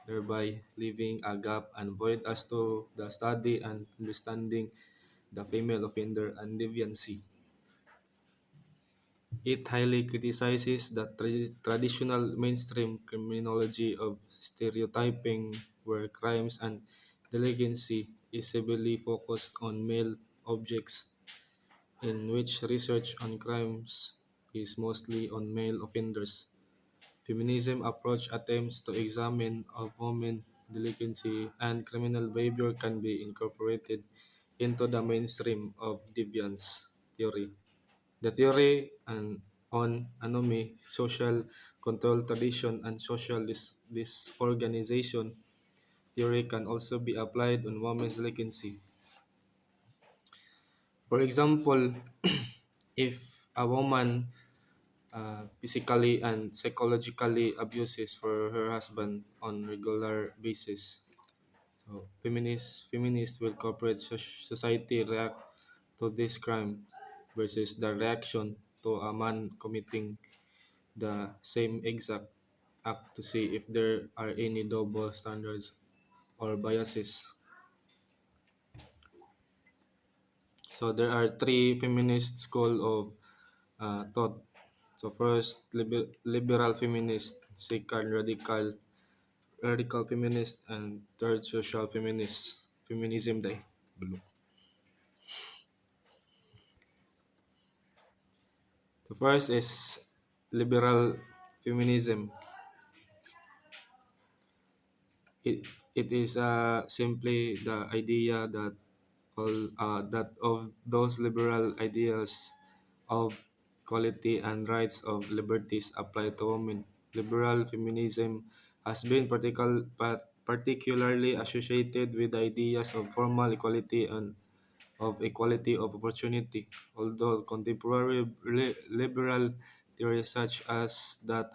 Speaker 6: thereby leaving a gap and void as to the study and understanding the female offender and deviancy. It highly criticizes the traditional mainstream criminology of stereotyping, where crimes and delinquency is heavily focused on male objects, in which research on crimes is mostly on male offenders. Feminism approach attempts to examine how women delinquency and criminal behavior can be incorporated into the mainstream of deviance theory. The theory on anomy, social control tradition, and social disorganization theory can also be applied on women's delinquency. For example, if a woman physically and psychologically abuses for her husband on regular basis, so feminists will corporate society react to this crime versus the reaction to a man committing the same exact act to see if there are any double standards or biases. So there are three feminist school of thought. So first, liberal feminist, second, radical feminist, and third, social feminist, feminism day. The first is liberal feminism. It is simply the idea that that of those liberal ideas of equality and rights of liberties apply to women. Liberal feminism has been particularly associated with ideas of formal equality and of equality of opportunity, although contemporary liberal theories such as that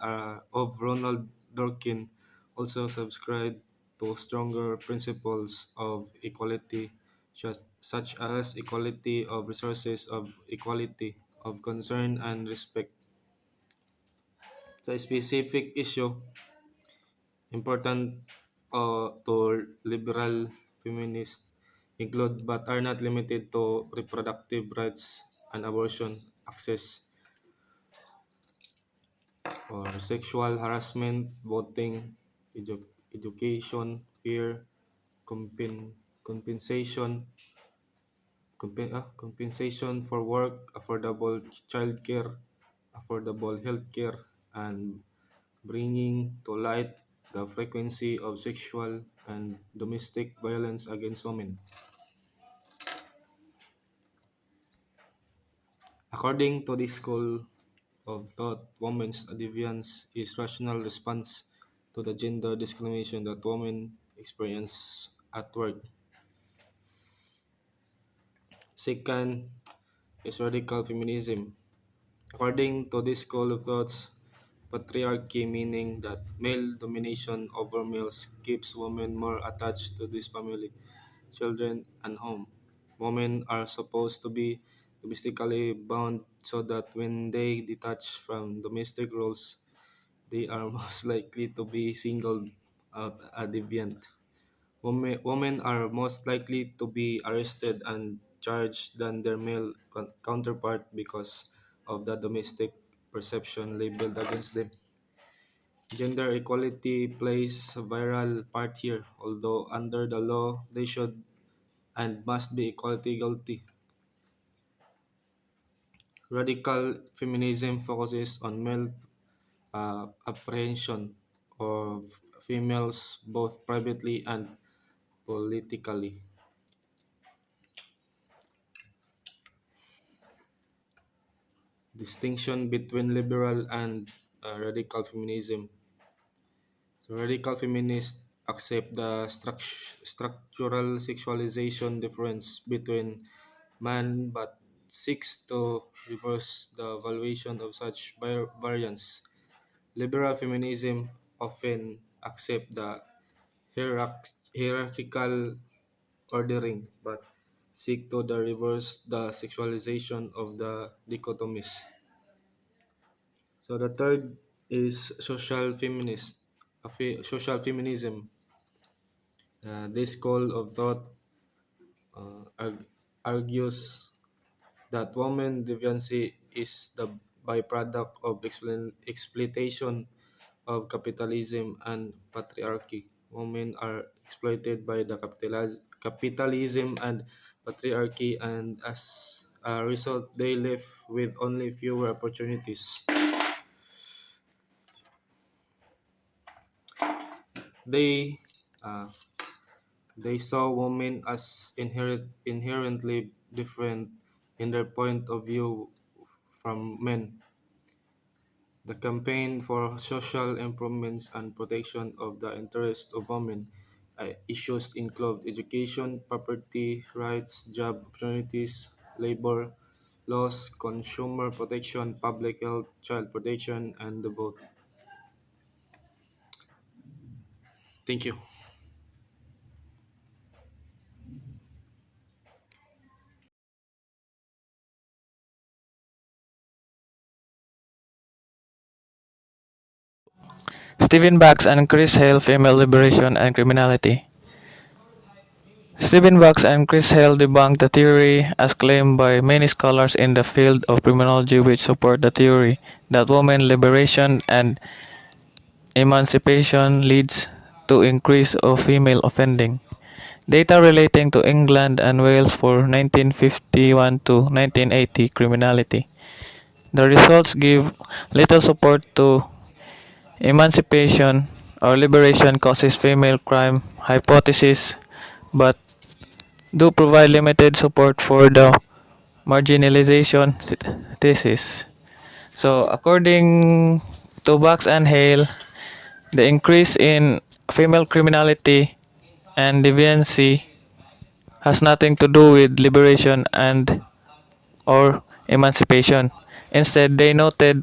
Speaker 6: of Ronald Dworkin also subscribe to stronger principles of equality, such as equality of resources, of equality of concern and respect. The specific issue important to liberal feminists include but are not limited to reproductive rights and abortion, access or sexual harassment, voting, education, fear, compensation, compensation for work, affordable childcare, affordable healthcare, and bringing to light the frequency of sexual and domestic violence against women. According to this school of thought, women's deviance is rational response to the gender discrimination that women experience at work. Second is radical feminism. According to this school of thoughts, patriarchy, meaning that male domination over males, keeps women more attached to this family, children, and home. Women are supposed to be domestically bound so that when they detach from domestic roles, they are most likely to be singled out a deviant. Women are most likely to be arrested and charged than their male counterpart because of the domestic perception labeled against them. Gender equality plays a vital part here, although under the law they should and must be equally guilty. Radical feminism focuses on male apprehension of females both privately and politically. Distinction between liberal and radical feminism. So radical feminists accept the structural sexualization difference between man but seeks to reverse the valuation of such variance. Liberal feminism often accept the hierarchical ordering but seek to reverse the sexualization of the dichotomies. So the third is social feminism. This school of thought argues that woman deviancy is the byproduct of exploitation of capitalism and patriarchy. Women are exploited by the capitalism and patriarchy, and as a result, they live with only fewer opportunities. They uh, they saw women as inherently different in their point of view from men. The campaign for social improvements and protection of the interests of women issues include education, property rights, job opportunities, labor laws, consumer protection, public health, child protection, and the vote. Thank you.
Speaker 7: Stephen Bax and Chris Hale, Female Liberation and Criminality. Stephen Bax and Chris Hale debunked the theory as claimed by many scholars in the field of criminology which support the theory that women liberation and emancipation leads to increase of female offending. Data relating to England and Wales for 1951 to 1980 criminality The results give little support to emancipation or liberation causes female crime hypothesis, but do provide limited support for the marginalization thesis. So, according to Box and Hale, the increase in female criminality and deviancy has nothing to do with liberation and or emancipation. Instead, they noted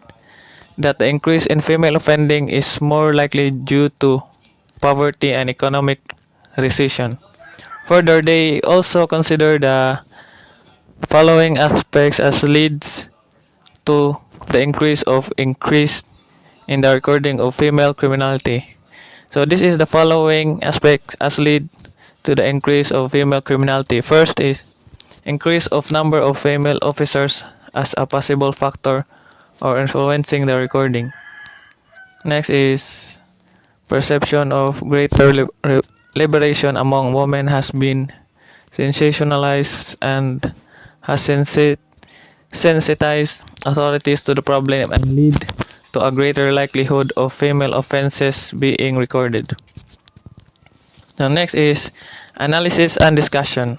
Speaker 7: that the increase in female offending is more likely due to poverty and economic recession. Further, they also consider the following aspects as leads to the increase in the recording of female criminality. So this is the following aspects as lead to the increase of female criminality. First is increase of number of female officers as a possible factor or influencing the recording. Next is perception of greater liberation among women has been sensationalized and has sensitized authorities to the problem and lead to a greater likelihood of female offenses being recorded. Now next is analysis and discussion.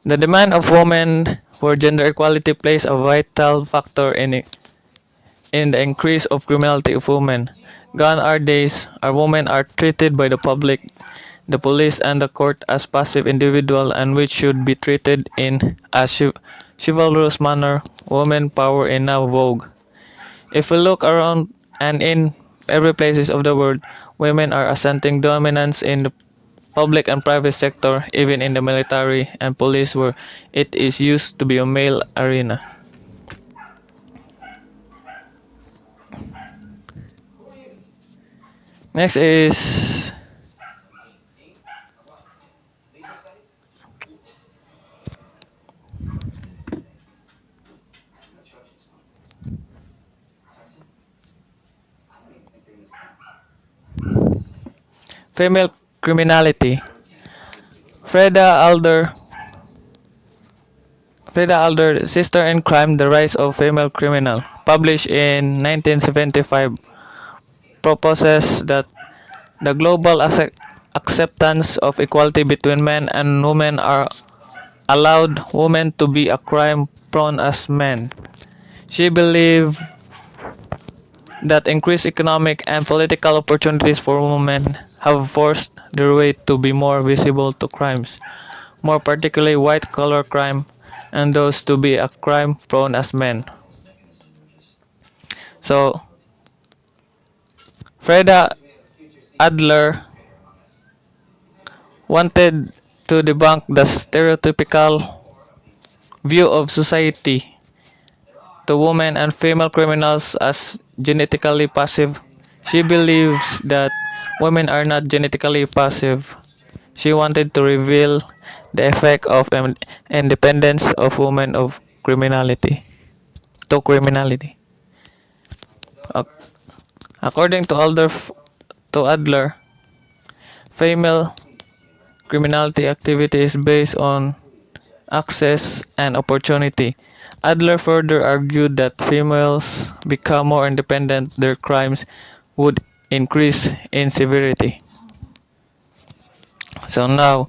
Speaker 7: The demand of women for gender equality plays a vital factor in the increase of criminality of women. Gone are days our women are treated by the public, the police, and the court as passive individuals and which should be treated in a chivalrous manner. Women power is now vogue. If we look around and in every places of the world, women are asserting dominance in the public and private sector, even in the military and police where it is used to be a male arena. Next is female criminality. Freda Alder, Sister in Crime: The Rise of Female Criminal, published in 1975, proposes that the global acceptance of equality between men and women are allowed women to be a crime prone as men. She believed that increased economic and political opportunities for women have forced their way to be more visible to crimes, more particularly white-collar crime, and those to be a crime prone as men. So, Freda Adler wanted to debunk the stereotypical view of society to women and female criminals as genetically passive. She believes that women are not genetically passive. She wanted to reveal the effect of independence of women of criminality to criminality. According to Adler, female criminality activity is based on access and opportunity. Adler further argued that females become more independent, their crimes would increase in severity. So now,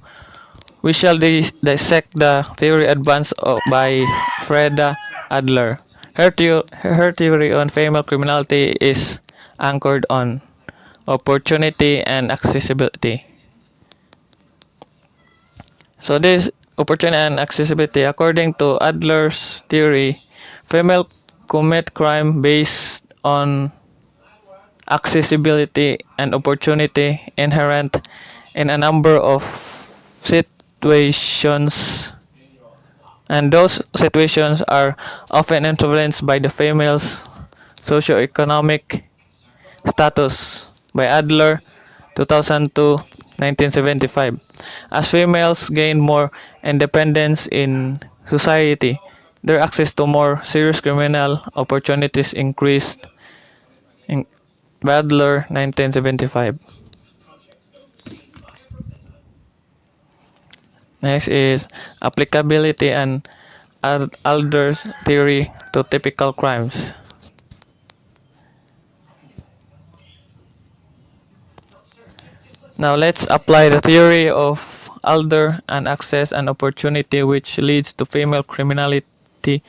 Speaker 7: we shall dissect the theory advanced by Freda Adler. Her theory on female criminality is anchored on opportunity and accessibility. So this opportunity and accessibility, according to Adler's theory, female commit crime based on accessibility and opportunity inherent in a number of situations, and those situations are often influenced by the female's socioeconomic status. By Adler, 2002, 1975. As females gain more independence in society, their access to more serious criminal opportunities increased. In Adler, 1975. Next is applicability and Adler's theory to typical crimes. Now let's apply the theory of Adler and access and opportunity which leads to female criminality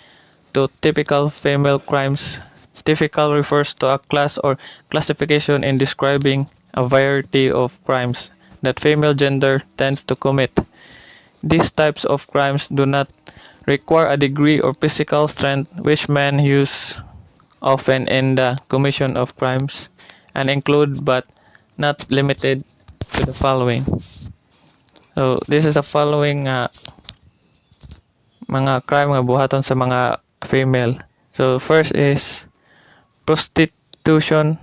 Speaker 7: to typical female crimes. Typical refers to a class or classification in describing a variety of crimes that female gender tends to commit. These types of crimes do not require a degree or physical strength which men use often in the commission of crimes and include but not limited to the following. So this is the following mga crime nga buhaton sa mga female. So first is prostitution.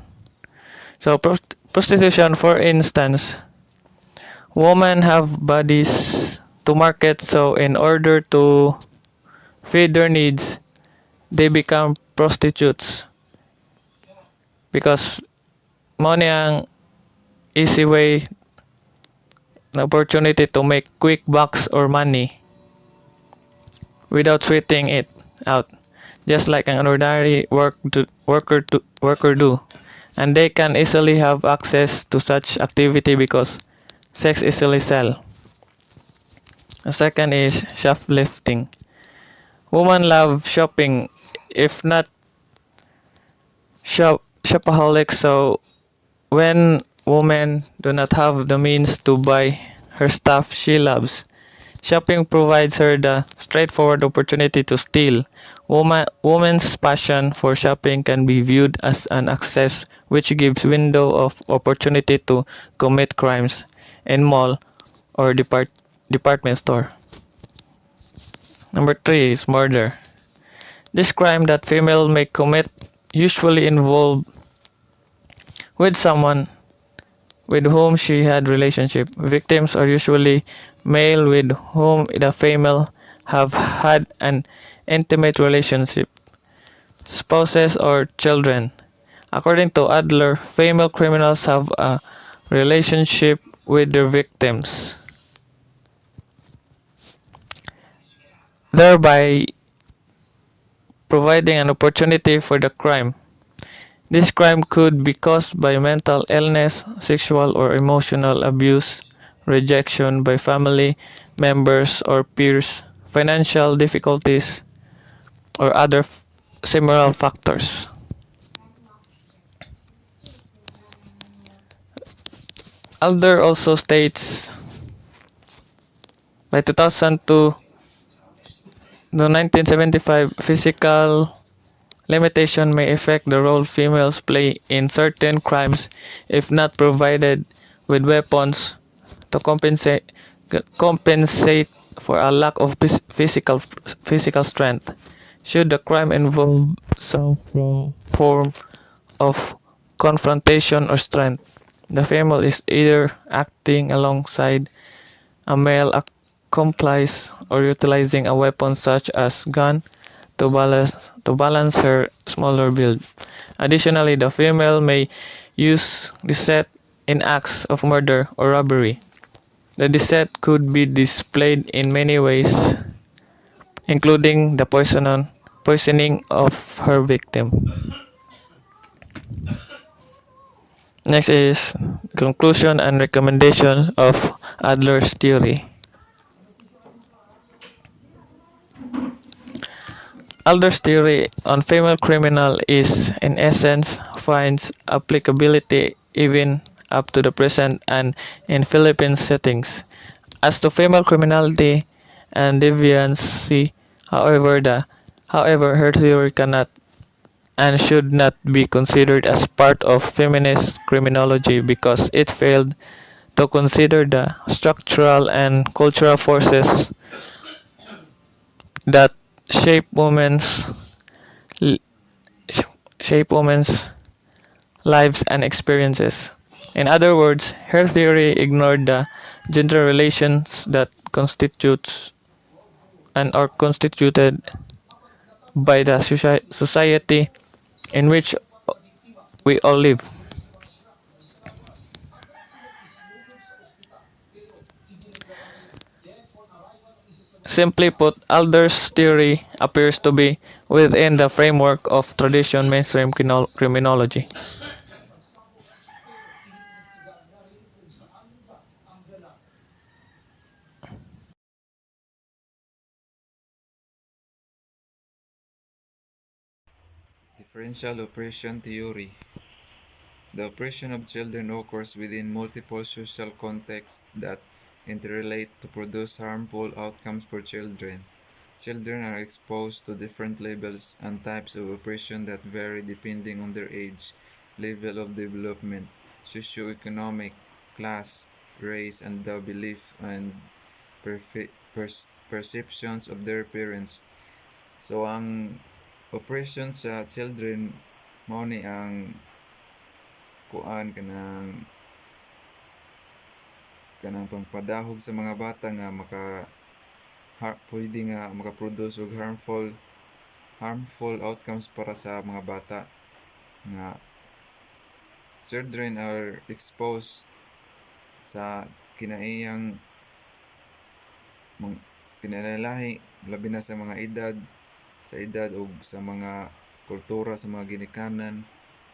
Speaker 7: So prostitution, for instance, women have bodies to market, so in order to feed their needs, they become prostitutes. Because money ang easy way, an opportunity to make quick bucks or money without sweating it out, just like an ordinary worker do. And they can easily have access to such activity because sex easily sell. The second is shoplifting. Women love shopping, if not shopaholics. So when women do not have the means to buy her stuff she loves, shopping provides her the straightforward opportunity to steal. Women's passion for shopping can be viewed as an access which gives window of opportunity to commit crimes in mall or department store. Number 3 is murder. This crime that female may commit usually involve with someone with whom she had relationship. Victims are usually male with whom the female have had an intimate relationship, spouses or children. According to Adler, female criminals have a relationship with their victims, thereby providing an opportunity for the crime. This crime could be caused by mental illness, sexual or emotional abuse, rejection by family members or peers, financial difficulties, or other similar factors. Adler also states by 2002 the 1975 physical limitation may affect the role females play in certain crimes if not provided with weapons to compensate for a lack of physical strength. Should the crime involve some form of confrontation or strength, the female is either acting alongside a male accomplice or utilizing a weapon such as gun to balance her smaller build. Additionally, the female may use deceit in acts of murder or robbery. The deceit could be displayed in many ways, including the poisoning of her victim. Next is conclusion and recommendation of Adler's theory. Adler's theory on female criminal is, in essence, finds applicability even up to the present and in Philippine settings. As to female criminality and deviancy, however, her theory cannot and should not be considered as part of feminist criminology because it failed to consider the structural and cultural forces that shape women's lives and experiences. In other words, her theory ignored the gender relations that constitutes and are constituted by the society in which we all live. Simply put, Adler's theory appears to be within the framework of traditional mainstream criminology.
Speaker 8: Differential operation theory. The operation of children occurs within multiple social contexts that interrelate to produce harmful outcomes for children. Children are exposed to different levels and types of operation that vary depending on their age, level of development, socioeconomic, class, race, and the belief and perceptions of their parents. So, ang operation sa children mao ni ang kuan kanang pangpadahog sa mga bata nga pwede nga makaproduce og harmful outcomes para sa mga bata nga children are exposed sa kinaiyang kinalalahi labi na sa mga edad o sa mga kultura sa mga ginikanan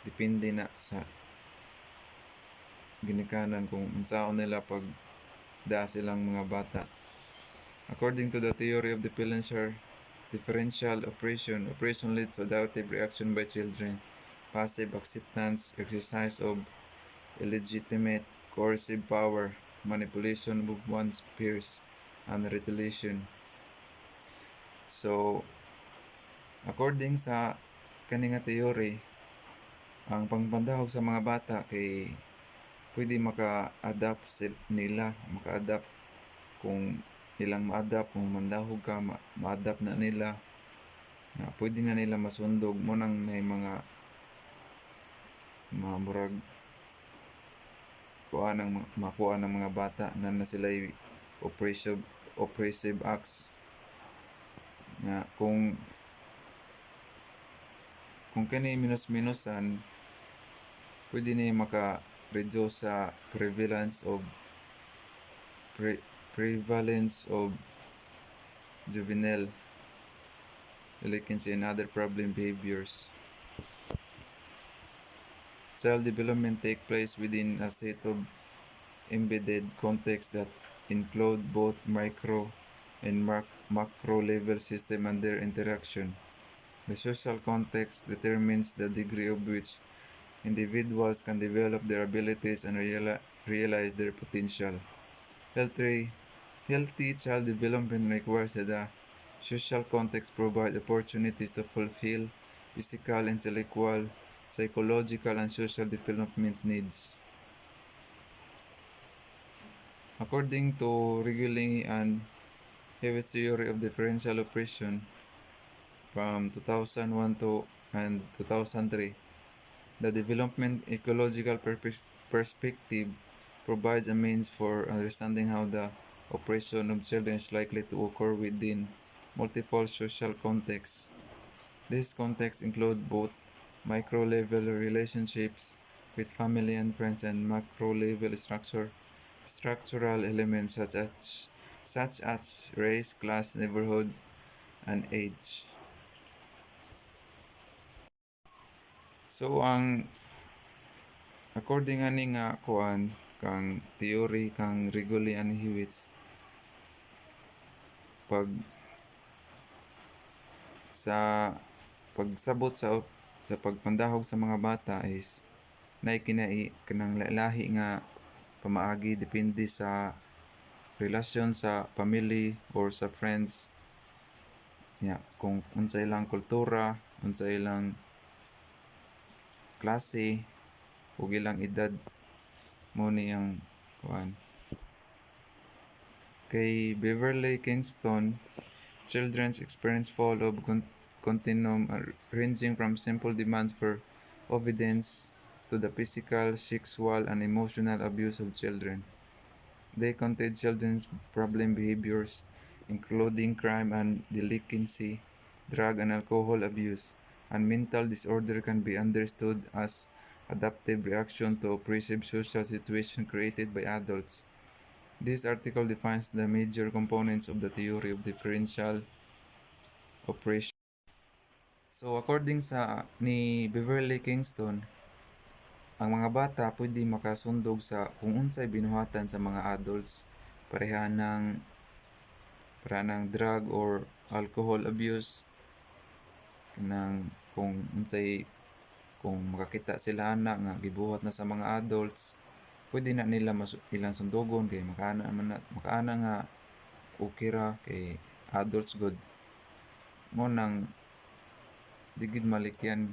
Speaker 8: depende na sa ginikanan kung unsaon nila pag silang mga bata. According to the theory of differential operation leads to adaptive reaction by children, passive acceptance, exercise of illegitimate coercive power, manipulation of one's peers, and retaliation. So, according sa kaninga theory, ang pangpandahog sa mga bata kay pwede maka-adapt maka-adapt kung ilang ma-adapt, kung mandahog ka, ma-adapt na nila, na pwede na nila masundog mo nang may mga murag makuha ng mga bata na sila oppressive acts na kung kani minus-minusan pwede na maka-reduce sa prevalence of juvenile delinquency and other problem behaviors. Child development take place within a set of embedded contexts that include both micro and macro level system and their interaction. The social context determines the degree of which individuals can develop their abilities and realize their potential. Healthy child development requires that the social context provide opportunities to fulfill physical, intellectual, psychological, and social development needs. According to Reguli and Hewitt's theory of differential operation from 2001 and 2003, the development ecological perspective provides a means for understanding how the operation of children is likely to occur within multiple social contexts. These contexts include both micro-level relationships with family and friends and macro-level structural elements such as race, class, neighborhood, and age. So according ani nga kuan kang theory kang Reguli and Hewitt's pagsabot sa pagpandahog sa mga bata is kanang lahi nga pamaagi depende sa relasyon sa family or sa friends kung unsa ilang kultura, unsa ilang klase ug ilang edad mo niyang kuan. Kay Beverly Kingston, children's experience fall of continuum ranging from simple demands for obedience to the physical, sexual, and emotional abuse of children. They contain children's problem behaviors, including crime and delinquency, drug and alcohol abuse, and mental disorder can be understood as adaptive reaction to oppressive social situation created by adults. This article defines the major components of the theory of differential operation. So according sa ni Beverly Kingston, ang mga bata pwede makasundog sa kung unsay binuhatan sa mga adults pareha ng drug or alcohol abuse ng kung makakita sila ana nga gibuhat na sa mga adults, pwede na nila ilang sundugon kay makaana nga okay ra kay adults good. Mo nang digid malikyan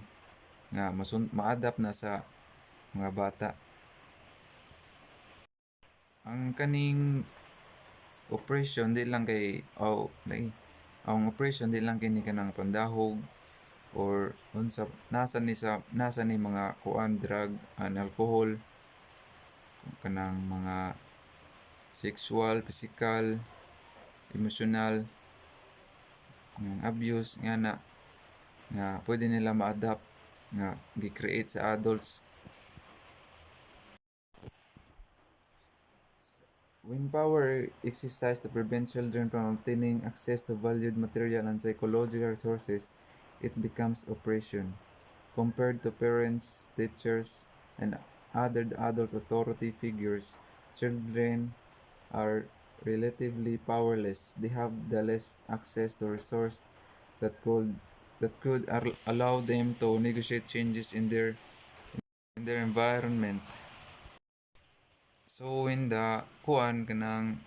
Speaker 8: nga ma-adapt na sa mga bata. Ang kaning operation di lang kay ang operation di lang kini kanang pandahog or unsa nasa ni mga kuan drug and alcohol, kanang mga sexual, physical, emotional abuse nga pwede nila ma-adapt nga gi-create sa adults. When power exercised to prevent children from obtaining access to valued material and psychological resources, it becomes oppression. Compared to parents, teachers, and other adult authority figures, children are relatively powerless. They have the less access to resources that could allow them to negotiate changes in their environment. So when the kuan kanang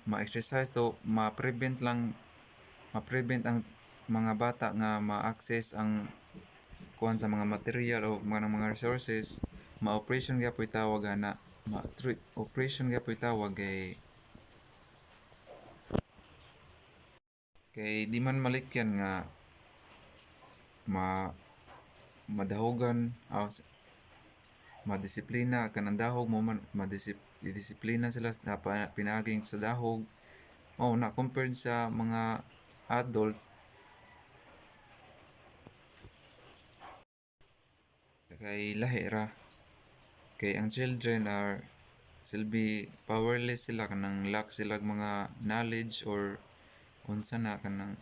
Speaker 8: ma-exercise so ma-prevent ang mga bata nga ma-access ang kuan sa mga material o mga resources, ma-operation gyapon tawag ana, operation gyapon tawag kay di man malikyan nga madahogan madisiplina kanang dahog mo man madisiplina sila sa pinaging sa dahog na compared sa mga adult kay lahi ra kay ang children are silbi powerless sila kanang lack sila mga knowledge or unsa na kanang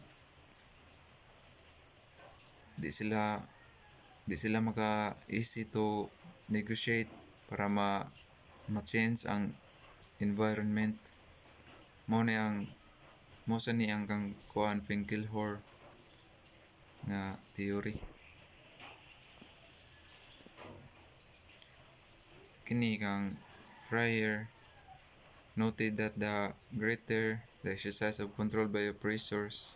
Speaker 8: di sila maka easy to negotiate para ma-change ang environment. Mo sa ni ang kang kuan Finkelhor nga theory. Kini kang Freire noted that the greater the exercise of control by oppressors,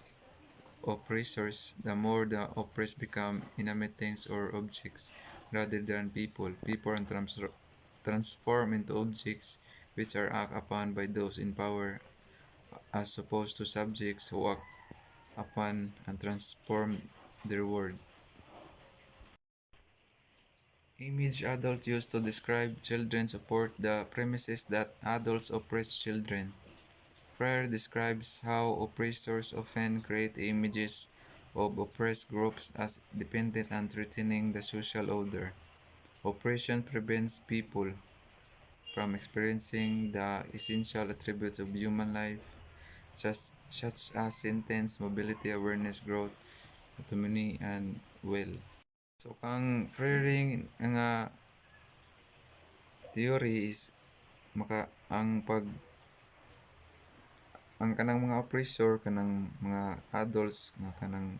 Speaker 8: the more the oppressed become inanimate things or objects rather than people. People are transformed into objects which are acted upon by those in power, as opposed to subjects who act upon and transform their world. Image adult used to describe children support the premises that adults oppress children. Freire describes how oppressors often create images of oppressed groups as dependent and threatening the social order. Oppression prevents people from experiencing the essential attributes of human life, such as sentience, mobility, awareness, growth, autonomy, and will. So, kang Freire nga theory is ang kanang mga oppressor kanang mga adults nga kanang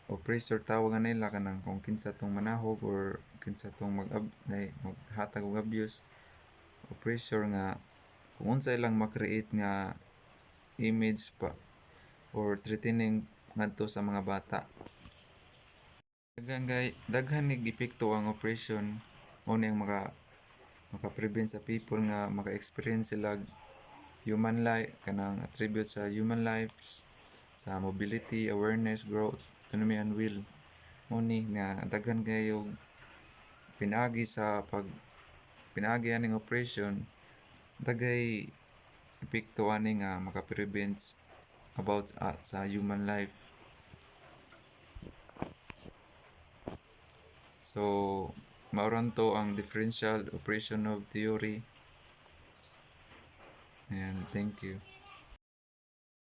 Speaker 8: oppressor tawagan nila kanang kung kinsa tong manahog or kinsa tong maghatag og abuse, oppressor nga kung unsa ilang ma-create nga image pa or threatening ngadto sa mga bata. Daghan nig epekto ang oppression mo nang maka-prevent sa people nga maka-experience sila human life kanang attributes sa human life, sa mobility, awareness, growth, autonomy, and will. Mo ni nga daghan kayo pinagi aning oppression, dagay epekto ani nga maka-prevent about sa human life. So Mauran to ang differential operation of theory. And thank you.